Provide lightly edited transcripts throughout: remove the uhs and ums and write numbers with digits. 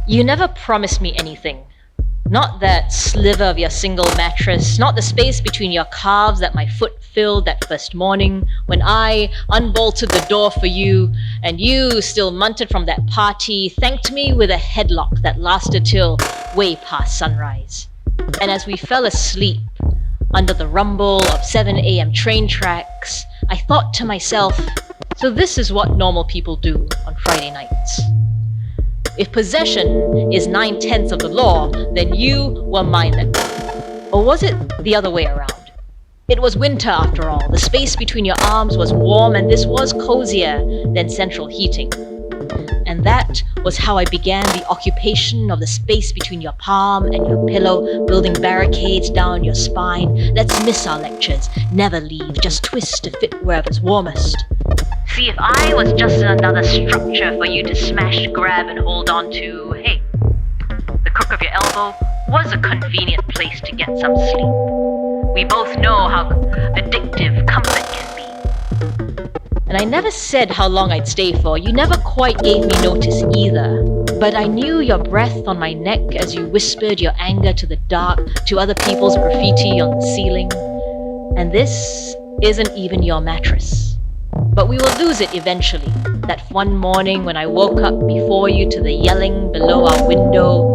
You never promised me anything. Not that sliver of your single mattress, not the space between your calves that my foot filled that first morning when I unbolted the door for you and you, still munted from that party, thanked me with a headlock that lasted till way past sunrise. And as we fell asleep under the rumble of 7 a.m. train tracks, I thought to myself, so this is what normal people do on Friday nights. If possession is 9/10 of the law, then you were mine that night. Or was it the other way around? It was winter after all. The space between your arms was warm and this was cozier than central heating. And that was how I began the occupation of the space between your palm and your pillow, building barricades down your spine. Let's miss our lectures, never leave, just twist to fit wherever's warmest. See, if I was just another structure for you to smash, grab, and hold on to, hey, the crook of your elbow was a convenient place to get some sleep. We both know how addictive comfort can be. And I never said how long I'd stay for. You never quite gave me notice either. But I knew your breath on my neck as you whispered your anger to the dark, to other people's graffiti on the ceiling. And this isn't even your mattress. But we will lose it eventually. That one morning when I woke up before you to the yelling below our window,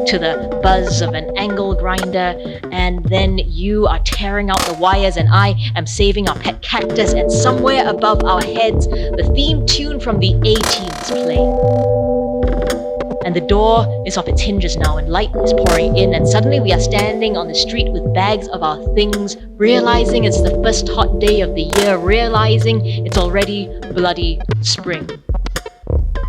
to the buzz of an angle grinder, and then you are tearing out the wires and I am saving our pet cactus, and somewhere above our heads, the theme tune from the A-Teens play. And the door is off its hinges now and light is pouring in, and suddenly we are standing on the street with bags of our things, realizing it's the first hot day of the year, realizing it's already bloody spring.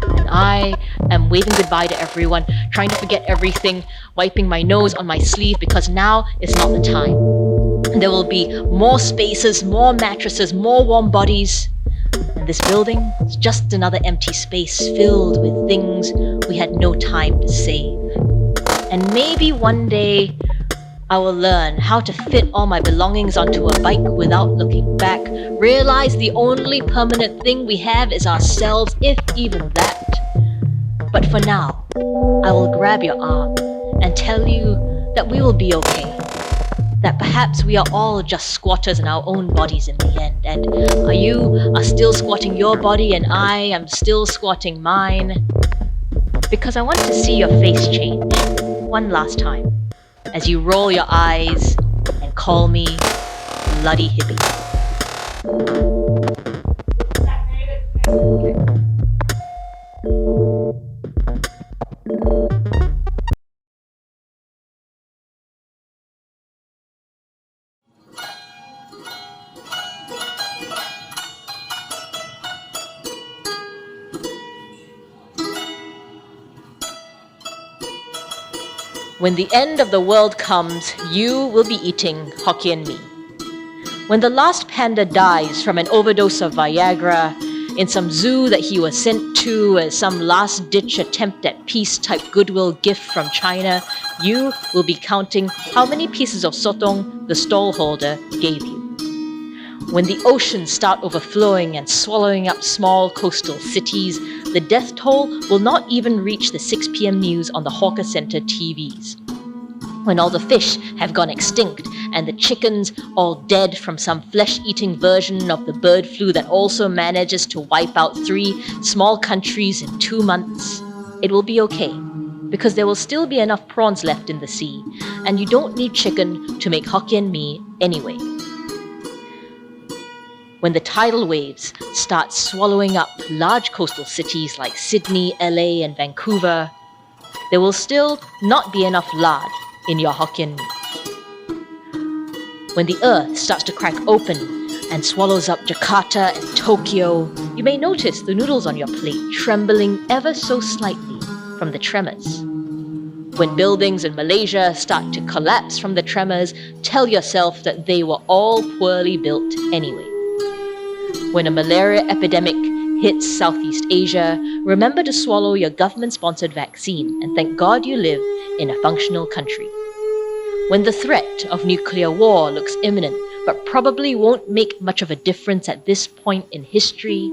And I am waving goodbye to everyone, trying to forget everything, wiping my nose on my sleeve because now is not the time. There will be more spaces, more mattresses, more warm bodies. And this building is just another empty space filled with things we had no time to save. And maybe one day I will learn how to fit all my belongings onto a bike without looking back, realize the only permanent thing we have is ourselves, if even that. But for now, I will grab your arm and tell you that we will be okay. That perhaps we are all just squatters in our own bodies in the end, and you are still squatting your body and I am still squatting mine. Because I want to see your face change one last time as you roll your eyes and call me bloody hippie. When the end of the world comes, you will be eating Hokkien mee. When the last panda dies from an overdose of Viagra in some zoo that he was sent to as some last-ditch attempt at peace-type goodwill gift from China, you will be counting how many pieces of sotong the stallholder gave you. When the oceans start overflowing and swallowing up small coastal cities, the death toll will not even reach the 6 p.m. news on the hawker center TVs. When all the fish have gone extinct and the chickens all dead from some flesh-eating version of the bird flu that also manages to wipe out 3 small countries in 2 months, it will be okay, because there will still be enough prawns left in the sea, and you don't need chicken to make Hokkien mee anyway. When the tidal waves start swallowing up large coastal cities like Sydney, LA, and Vancouver, there will still not be enough lard in your Hokkien mee. When the earth starts to crack open and swallows up Jakarta and Tokyo, you may notice the noodles on your plate trembling ever so slightly from the tremors. When buildings in Malaysia start to collapse from the tremors, tell yourself that they were all poorly built anyway. When a malaria epidemic hits Southeast Asia, remember to swallow your government-sponsored vaccine and thank God you live in a functional country. When the threat of nuclear war looks imminent, but probably won't make much of a difference at this point in history,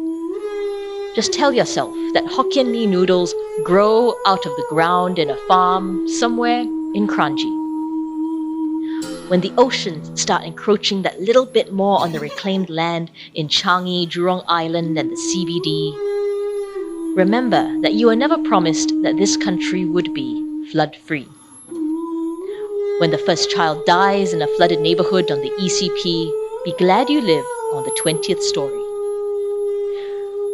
Just tell yourself that Hokkien mee noodles grow out of the ground in a farm somewhere in Kranji. When the oceans start encroaching that little bit more on the reclaimed land in Changi, Jurong Island and the CBD, remember that you were never promised that this country would be flood-free. When the first child dies in a flooded neighborhood on the ECP, be glad you live on the 20th story.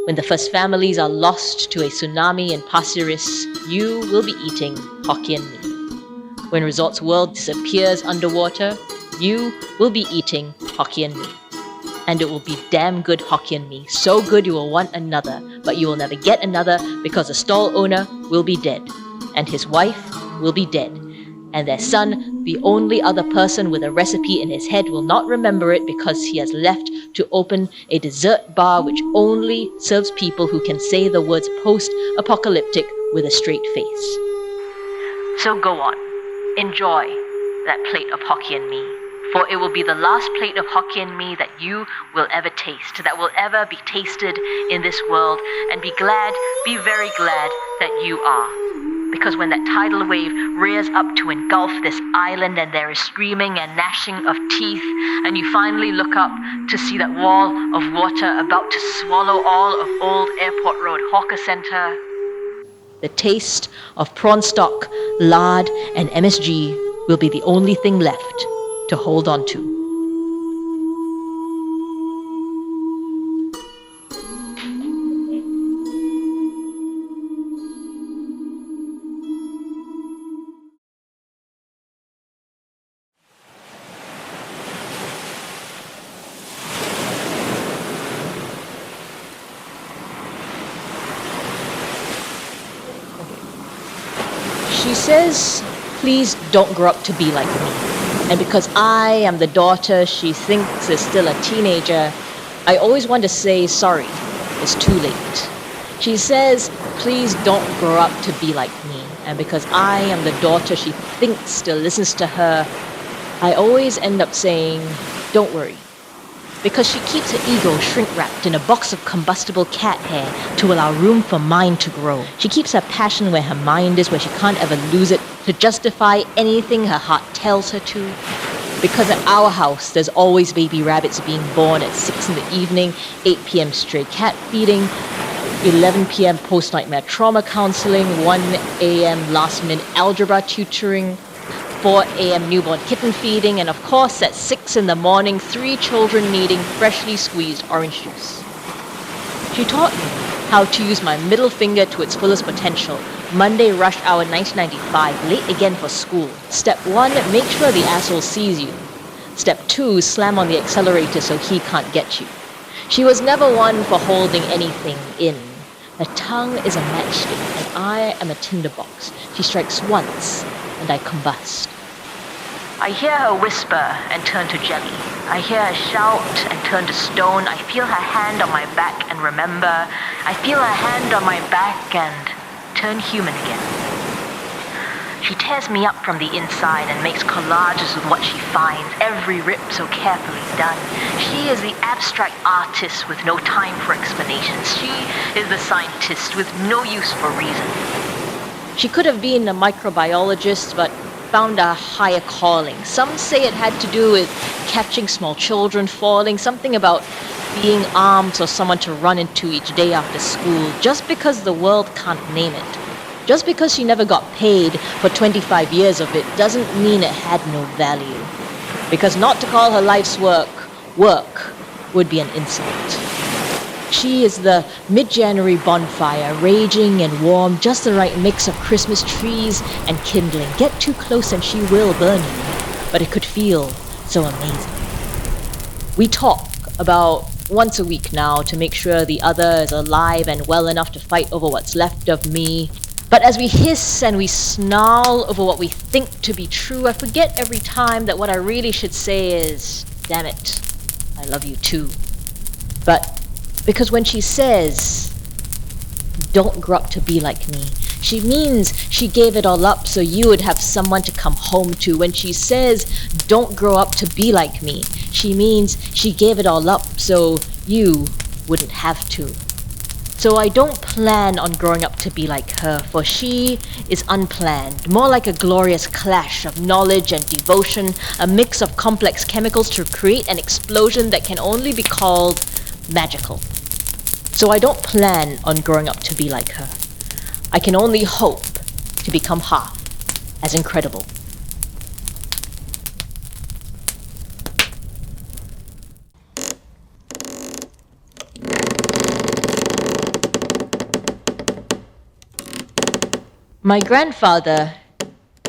When the first families are lost to a tsunami in Pasir Ris, you will be eating Hokkien mee. When Resorts World disappears underwater, you will be eating Hokkien mee. And it will be damn good Hokkien mee, so good you will want another, but you will never get another because the stall owner will be dead, and his wife will be dead, and their son, the only other person with a recipe in his head, will not remember it because he has left to open a dessert bar which only serves people who can say the words post-apocalyptic with a straight face. So go on, enjoy that plate of Hokkien mee, for it will be the last plate of Hokkien mee that you will ever taste, that will ever be tasted in this world, and be glad, be very glad that you are. Because when that tidal wave rears up to engulf this island and there is screaming and gnashing of teeth, and you finally look up to see that wall of water about to swallow all of Old Airport Road Hawker Centre, the taste of prawn stock, lard and MSG will be the only thing left to hold on to. She says, please don't grow up to be like me. And because I am the daughter she thinks is still a teenager, I always want to say sorry, it's too late. She says, please don't grow up to be like me. And because I am the daughter she thinks still listens to her, I always end up saying, don't worry. Because she keeps her ego shrink-wrapped in a box of combustible cat hair to allow room for mind to grow. She keeps her passion where her mind is, where she can't ever lose it, to justify anything her heart tells her to. Because at our house, there's always baby rabbits being born at 6 in the evening, 8 p.m. stray cat feeding, 11 p.m. post-nightmare trauma counseling, 1 a.m. last-minute algebra tutoring, 4 a.m. newborn kitten feeding, and of course at 6 in the morning, 3 children needing freshly squeezed orange juice. She taught me how to use my middle finger to its fullest potential. Monday rush hour 1995, late again for school. Step 1, make sure the asshole sees you. Step 2, slam on the accelerator so he can't get you. She was never one for holding anything in. Her tongue is a matchstick, and I am a tinderbox. She strikes once, and I combust. I hear her whisper and turn to jelly. I hear her shout and turn to stone. I feel her hand on my back and remember. I feel her hand on my back and turn human again. She tears me up from the inside and makes collages with what she finds, every rip so carefully done. She is the abstract artist with no time for explanations. She is the scientist with no use for reason. She could have been a microbiologist, but found a higher calling. Some say it had to do with catching small children falling, something about being armed or someone to run into each day after school, just because the world can't name it. Just because she never got paid for 25 years of it doesn't mean it had no value. Because not to call her life's work would be an insult. She is the mid-January bonfire, raging and warm, just the right mix of Christmas trees and kindling. Get too close and she will burn you, but it could feel so amazing. We talk about once a week now to make sure the other is alive and well enough to fight over what's left of me. But as we hiss and we snarl over what we think to be true, I forget every time that what I really should say is, damn it, I love you too. But because when she says, don't grow up to be like me, she means she gave it all up so you would have someone to come home to. When she says, don't grow up to be like me, she means she gave it all up so you wouldn't have to. So I don't plan on growing up to be like her, for she is unplanned, more like a glorious clash of knowledge and devotion, a mix of complex chemicals to create an explosion that can only be called magical. So I don't plan on growing up to be like her. I can only hope to become half as incredible. My grandfather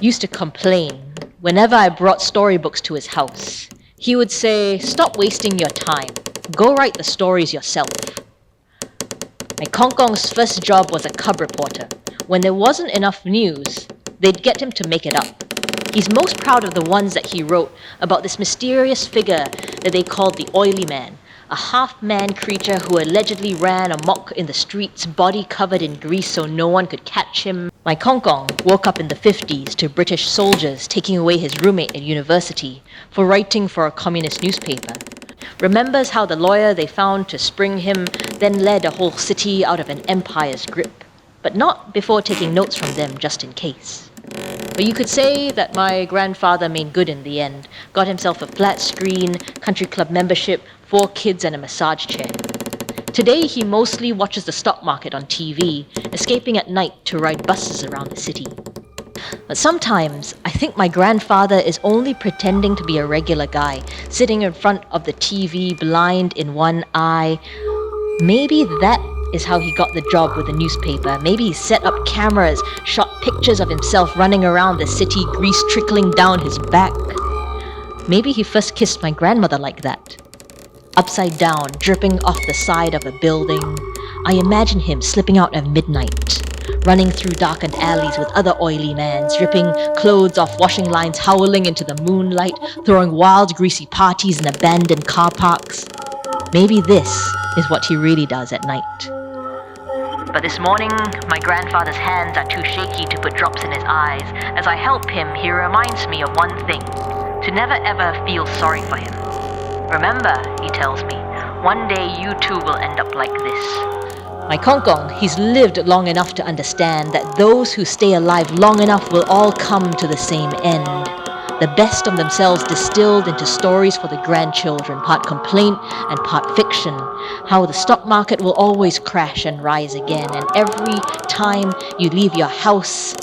used to complain whenever I brought storybooks to his house. He would say, "Stop wasting your time. Go write the stories yourself." My Kongkong's first job was a cub reporter. When there wasn't enough news, they'd get him to make it up. He's most proud of the ones that he wrote about this mysterious figure that they called the Oily Man, a half-man creature who allegedly ran amok in the streets, body covered in grease so no one could catch him. My Kongkong woke up in the 50s to British soldiers taking away his roommate at university for writing for a communist newspaper. Remembers how the lawyer they found to spring him then led a whole city out of an empire's grip, but not before taking notes from them just in case. But you could say that my grandfather made good in the end, got himself a flat screen, country club membership, 4 kids and a massage chair. Today he mostly watches the stock market on TV, escaping at night to ride buses around the city. But sometimes I think my grandfather is only pretending to be a regular guy, sitting in front of the TV blind in one eye. Maybe that is how he got the job with the newspaper. Maybe he set up cameras, shot pictures of himself running around the city, grease trickling down his back. Maybe he first kissed my grandmother like that. Upside down, dripping off the side of a building. I imagine him slipping out at midnight, running through darkened alleys with other oily mans, ripping clothes off washing lines, howling into the moonlight, throwing wild, greasy parties in abandoned car parks. Maybe this is what he really does at night. But this morning, my grandfather's hands are too shaky to put drops in his eyes. As I help him, he reminds me of one thing: to never ever feel sorry for him. Remember, he tells me, one day you too will end up like this. My Kongkong, he's lived long enough to understand that those who stay alive long enough will all come to the same end. The best of themselves distilled into stories for the grandchildren, part complaint and part fiction. How the stock market will always crash and rise again, and every time you leave your house,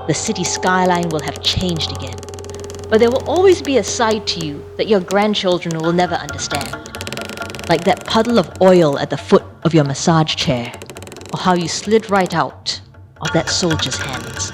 the city skyline will have changed again. But there will always be a side to you that your grandchildren will never understand. Like that puddle of oil at the foot of your massage chair, or how you slid right out of that soldier's hands.